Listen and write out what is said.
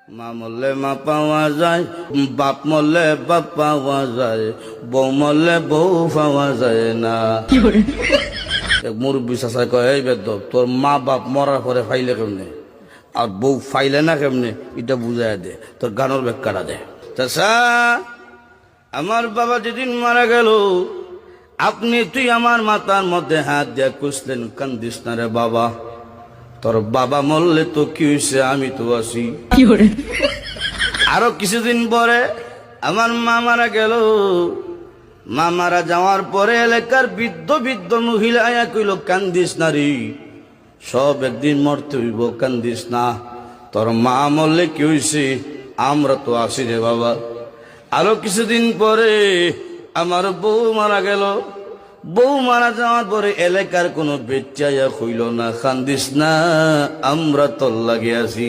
মা মরলে মা পাওয়া যায়, বাপ মরলে বাপ পাওয়া যায়, বউ মরলে বউ পাওয়া যায় না। মুরব্বী চাষা কয়, এই বেদব তোর মা বাপ মরার পরে ফাইলে কেমনে আর বউ ফাইলে না কেমনে, এটা বুঝাই দে, তোর গানোর ব্যাখ্যাটা দে। চাষা, আমার বাবা যেদিন মারা গেল তুই আমার মাথার মধ্যে হাত দিয়ে কুসলেন, কান্দিস না রে বাবা, তোর বাবা মরলে তো কি হয়েছে, আমি তো আছি। আরো কিছুদিন পরে আমার মা মারা গেল। মা মারা যাওয়ার পরে এলাকার বৃদ্ধ বৃদ্ধ মহিলা আয়া কইল, কান্দিস না রে, সব একদিন মরতে হইব, কান্দিস না, তোর মা মরলে কি হয়েছে, আমরা তো আছি রে বাবা। আরো কিছুদিন পরে আমার বউ মারা গেল। বউ মারা যাওয়ার পরে এলাকার কোনো বেচাইয়া হইল না, কান্দিস না, আমরা তোর লাগে আছি।